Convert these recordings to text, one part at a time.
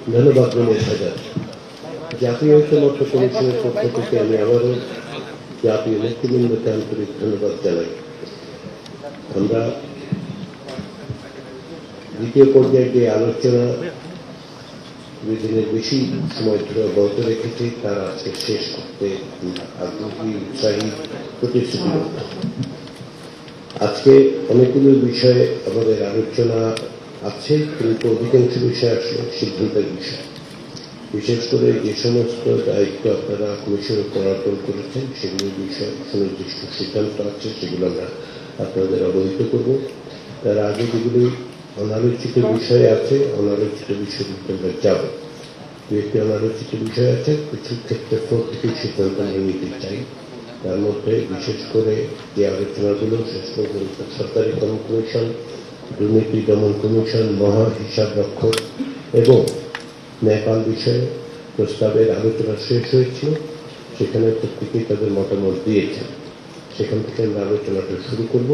ধন্যবাদ মনির হাজার। জাতীয় ঐক্যমত্য কমিশনের পক্ষ থেকে আমি আবারও জাতীয় নেতৃবৃন্দকে আন্তরিক ধন্যবাদ জানাই। আমরা দ্বিতীয় পর্যায়ে যে আলোচনা 2 দিনের বেশি সময় ধরে অব্যাহত রেখেছি তার আজকে শেষ করতে আগ্রহী, উৎসাহী, প্রতিশ্রুতিবদ্ধ। আজকে অনেকগুলো বিষয়ে আমাদের আলোচনা আছে, কিন্তু অধিকাংশ বিষয় আসলে সিদ্ধান্তের বিষয়। বিশেষ করে যে সমস্ত দায়িত্ব আপনারা কমিশনের উপর অর্পণ করেছেন সেগুলোর বিষয়ে সুনির্দিষ্ট সিদ্ধান্ত আছে, সেগুলো আমরা আপনাদের অবহিত করব। তার আগে যেগুলি অনালোচিত বিষয় আছে, অনালোচিত বিষয়গুলোতে আমরা যাব। একটি অনালোচিত বিষয় আছে, কিছু ক্ষেত্রে প্রত্যেকেই সিদ্ধান্ত আমরা নিতে চাই। তার মধ্যে বিশেষ করে যে আলোচনাগুলো শেষ পর্যন্ত সরকারি কর্ম কমিশন, দুর্নীতি দমন কমিশন, মহা হিসাব রক্ষক এবং নেপাল বিষয়ে প্রস্তাবের আলোচনা শেষ হয়েছিল, সেখানে প্রত্যেকেই তাদের মতামত দিয়েছেন। সেখান থেকে আমরা আলোচনাটা শুরু করব।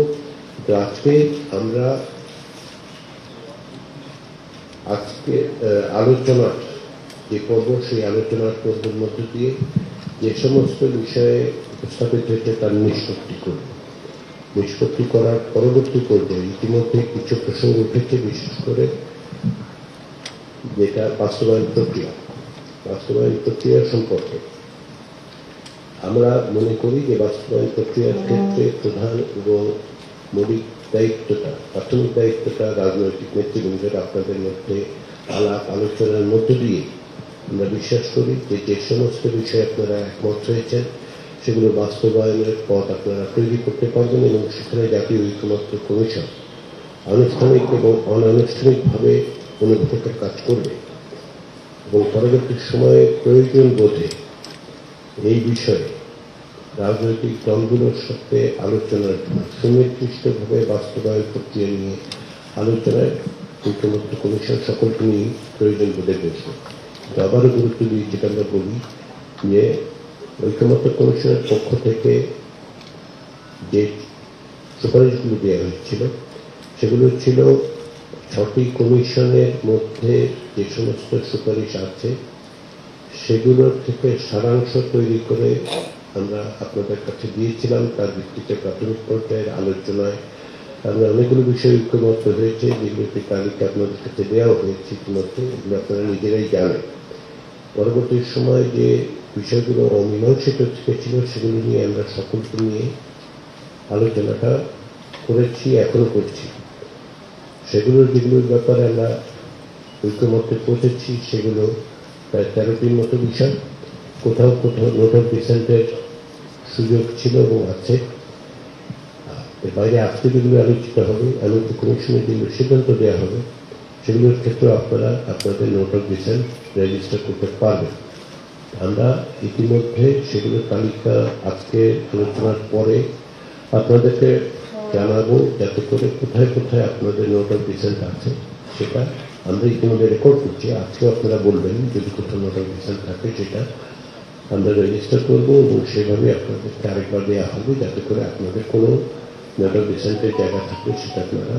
তো আজকে আমরা আলোচনার যে পর্ব, সেই আলোচনার পর্বের মধ্য দিয়ে যে সমস্ত বিষয়ে উপস্থাপিত হয়েছে তার নিষ্পত্তি করব। নিষ্পত্তি করার পরবর্তী পর্যায়ে ইতিমধ্যে কিছু প্রসঙ্গ উঠেছে, বিশেষ করে যেটা বাস্তবায়ন প্রক্রিয়া সম্পর্কে। আমরা মনে করি যে বাস্তবায়ন প্রক্রিয়ার ক্ষেত্রে প্রধান এবং মৌলিক দায়িত্বটা, প্রাথমিক দায়িত্বটা রাজনৈতিক নেতৃবৃন্দের আপনাদের মধ্যে আলোচনার মধ্য দিয়ে আমরা বিশ্বাস করি যে সমস্ত বিষয়ে আপনারা একমত হয়েছেন সেগুলো বাস্তবায়নের পথ আপনারা তৈরি করতে পারবেন, এবং সেখানে জাতীয় ঐক্যমত্য কমিশন আনুষ্ঠানিক এবং অনানুষ্ঠানিকভাবে অনুভূতির কাজ করবে এবং পরবর্তী সময়ে প্রয়োজন বোধে এই বিষয়ে রাজনৈতিক দলগুলোর সাথে আলোচনার জন্য সুনির্দিষ্টভাবে বাস্তবায়ন প্রক্রিয়া নিয়ে আলোচনায় ঐক্যমত্য কমিশন সকলকে নিয়ে প্রয়োজন বোধে বসবে। আবারও গুরুত্ব দিয়ে যেটা আমরা বলি যে ঐক্যমত্য কমিশনের পক্ষ থেকে যে সুপারিশগুলো দেওয়া হয়েছিল সেগুলো ছিল 6টি কমিশনের মধ্যে যে সমস্ত সুপারিশ আছে সেগুলোর থেকে সারাংশ তৈরি করে আমরা আপনাদের কাছে দিয়েছিলাম। তার ভিত্তিতে প্রাথমিক পর্যায়ের আলোচনায় আমরা অনেকগুলো বিষয় ঐক্যমত্য হয়েছে, যেগুলোতে তালিকা আপনাদের কাছে দেওয়া হয়েছে ইতিমধ্যে, এগুলো আপনারা নিজেরাই জানেন। পরবর্তী সময় যে বিষয়গুলো অমীমাংসিত ছিল সেগুলো নিয়ে আমরা সকলকে নিয়ে আলোচনাটা করেছি, এখনো করছি। যেগুলোর ব্যাপারে আমরা ঐক্যমত্যে পৌঁছেছি সেগুলো প্রায় 13টির মতো বিষয়। কোথাও নোট অফ ডিসেন্টের সুযোগ ছিল এবং আছে। এর বাইরে আজকে যেগুলো আলোচিত হবে, এমনকি কমিশনের যেগুলো সিদ্ধান্ত দেওয়া হবে সেগুলোর ক্ষেত্রে আপনারা আপনাদের নোট অফ ডিসেন্ট রেজিস্টার করতে পারবেন। আমরা ইতিমধ্যে সেগুলোর তালিকা আজকে আলোচনার পরে আপনাদেরকে জানাবো, যাতে করে কোথায় কোথায় আপনাদের নোট অফ ডিসেন্ট আছে সেটা আমরা ইতিমধ্যে রেকর্ড করছি। আজকেও আপনারা বলবেন যদি কোথাও নোট অফ ডিসেন্ট থাকে সেটা আমরা রেজিস্টার করবো এবং সেভাবে আপনাদেরকে আরেকবার দেওয়া হবে, যাতে করে আপনাদের কোনো নোট অফ ডিসেন্টের জায়গা থাকলে সেটা আপনারা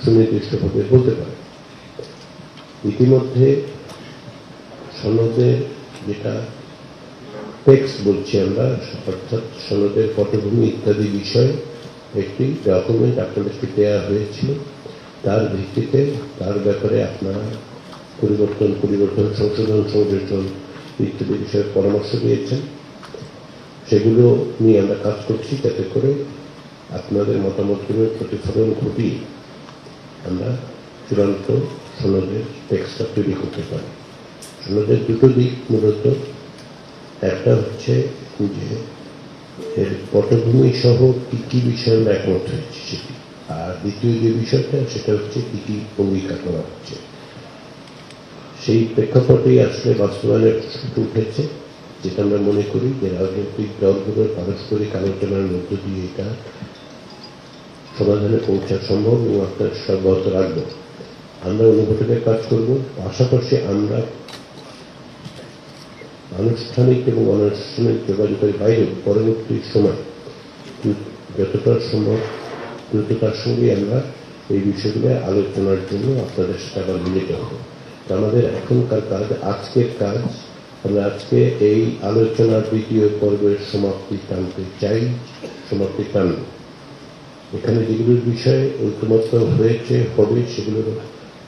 সুনির্দিষ্টভাবে বলতে পারেন। ইতিমধ্যে সনদের যেটা টেক্সট বলছি আমরা, অর্থাৎ সনদের পটভূমি ইত্যাদি বিষয়ে একটি ডকুমেন্ট আপনাদেরকে দেওয়া হয়েছিল। তার ভিত্তিতে তার ব্যাপারে আপনারা পরিবর্তন সংযোজন ইত্যাদি বিষয়ে পরামর্শ দিয়েছেন। সেগুলো নিয়ে আমরা কাজ করছি, যাতে করে আপনাদের মতামতগুলোর প্রতিফলন ঘটিয়ে আমরা চূড়ান্ত সনদের টেক্সটটা তৈরি করতে পারি। সনদের দুটো দিক মূলত, একটা হচ্ছে যে এর পটভূমি সহ কি কি বিষয়ে আমরা একমত হয়েছি সেটি, আর দ্বিতীয় যে বিষয়টা সেটা হচ্ছে কি কি ভূমিকা করা হচ্ছে। সেই প্রেক্ষাপটেই আসলে বাস্তবায়নের প্রশ্নটি উঠেছে, যেটা আমরা মনে করি যে রাজনৈতিক দলগুলোর পারস্পরিক আলোচনার মধ্য দিয়ে এটা সমাধানে পৌঁছা সম্ভব এবং আপনার অব্যাহত রাখবো। আমরা অনুঘটকের কাজ করব, পাশাপাশি আমরা আনুষ্ঠানিক এবং অনানুষ্ঠানিক যোগাযোগের বাইরে পরবর্তী সময় যতটা সম্ভব দ্রুততার সঙ্গে আমরা এই বিষয়গুলো আলোচনার জন্য আপনাদের সাথে আবার মিলিত হব। আমাদের এখনকার কাজ, আজকের কাজ, আমরা আজকে এই আলোচনার দ্বিতীয় পর্বের সমাপ্তি টানতে চাই, সমাপ্তি টানব। এখানে যেগুলোর বিষয়ে ঐকমত্য হয়েছে হবে সেগুলোর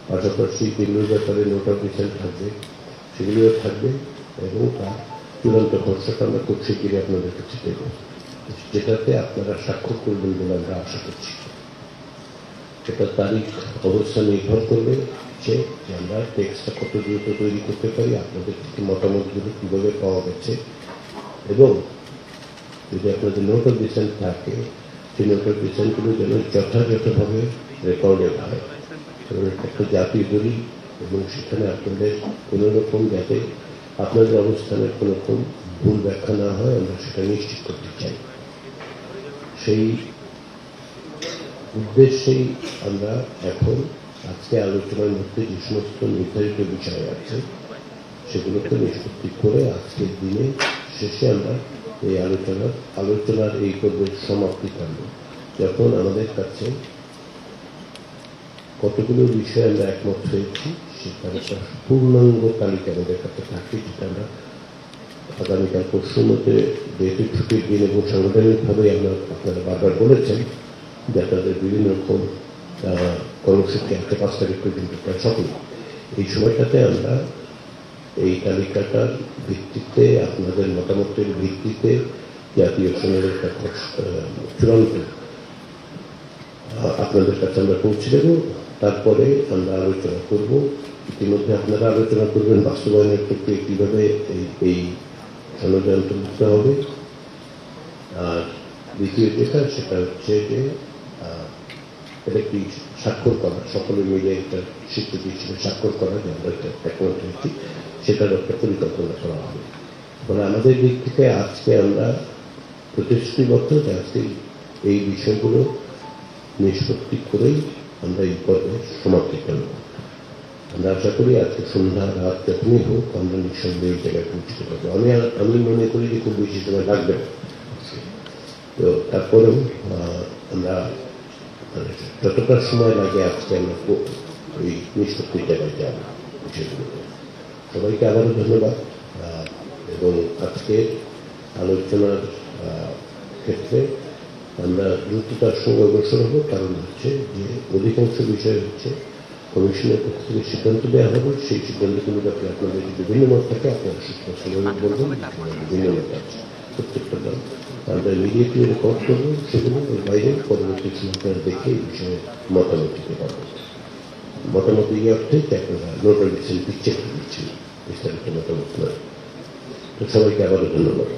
পাশাপাশি যেগুলোর ব্যাপারে নোট অফ ডিসেন্ট থাকবে সেগুলিও থাকবে, এবং তার চূড়ান্ত খসড়াটা আমরা খুব শীঘ্রই আপনাদের কাছে দেব, যেটাতে আপনারা স্বাক্ষর করবেন বলে আমরা আশা করছি। সেটা তারিখ অবস্থান নির্ভর করবে যে আমরা টেক্সটটা কত দ্রুত তৈরি করতে পারি, আপনাদের মতামতগুলো কীভাবে পাওয়া গেছে, এবং যদি আপনাদের নোট অফ ডিসেন্ট থাকে সেই নোট অফ ডিসেন্টগুলো যেন যথাযথভাবে রেকর্ডেড হয়, কারণ একটা জাতীয় দলিল, এবং সেখানে আপনাদের কোনো রকম যাতে আপনাদের অবস্থানের কোনো রকম ভুল ব্যাখ্যা না হয় আমরা সেটা নিশ্চিত করতে চাই। সেই উদ্দেশ্যেই আমরা এখন আজকে আলোচনার মধ্যে যে সমস্ত নির্ধারিত বিষয় আছে সেগুলোকে নিষ্পত্তি করে আজকের দিনে শেষে আমরা এই আলোচনার এই পর্বের সমাপ্তি করব, যখন আমাদের কাছে কতগুলো বিষয়ে আমরা একমত হয়েছি সেটার একটা পূর্ণাঙ্গ তালিকা আমাদের কাছে থাকে, যেটা আমরা আগামীকাল পরশুর মধ্যে যেহেতু ছুটির দিন এবং সাংগঠনিকভাবে আপনারা বারবার বলেছেন যে তাদের বিভিন্ন রকম কর্মসূচি একটা 5 তারিখ পর্যন্ত প্রায় সকল এই সময়টাতে আমরা এই তালিকাটার ভিত্তিতে আপনাদের মতামতের ভিত্তিতে জাতীয় সনদের একটা চূড়ান্ত আপনাদের কাছে আমরা পৌঁছে দেব। তারপরে আমরা আলোচনা করব, ইতিমধ্যে আপনারা আলোচনা করবেন বাস্তবায়নের ক্ষেত্রে কীভাবে এই সনদে অন্তর্ভুক্ত হবে। আর দ্বিতীয় যেটা সেটা হচ্ছে যে এটা একটি স্বাক্ষর করা, সকলে মিলে একটা স্বীকৃতি হিসেবে স্বাক্ষর করা যে আমরা একমত হয়েছি, সেটার একটা পরিকল্পনা করা হবে। ফলে আমাদের দিক থেকে আজকে আমরা প্রতিশ্রুতিবদ্ধ যে আজকে এই বিষয়গুলো নিষ্পত্তি করেই আমরা এই পর্বে সমাপ্তি করব। আমরা আশা করি আজকে সন্ধ্যা রাত যখনই হোক আমরা নিঃসন্দেহে এই জায়গায় পৌঁছতে পারবো। আমি মনে করি যে খুব বেশি সময় লাগবে না, তো তারপরেও আমরা যতটা সময় লাগে আজকে আমরা ওই নিষ্পত্তির জায়গায় যাব বিষয়গুলো। সবাইকে আবারও ধন্যবাদ, এবং আজকে আলোচনার ক্ষেত্রে আমরা দ্রুততার সঙ্গে অগ্রসর হব, কারণ হচ্ছে যে অধিকাংশ বিষয় হচ্ছে কমিশনের পক্ষ থেকে সিদ্ধান্ত দেওয়া হবে, সেই সিদ্ধান্তগুলো যাতে আপনাদের বিভিন্ন মত থাকে আপনারা সুস্পষ্টভাবে বলবেন বিভিন্ন মত আছে প্রত্যেকটা দল আমরা ইমিডিয়েটলি রেকর্ড করবো, সেগুলো এর বাইরে পরবর্তী সময় দেখে এই বিষয়ে মতামত দিতে পারবেন। মতামত এই অর্থে যে আপনারা নোট অফ ডিসেন্ট চেক দিচ্ছেন বিস্তারিত মতামত নয়। তো সবাইকে আবারও ধন্যবাদ।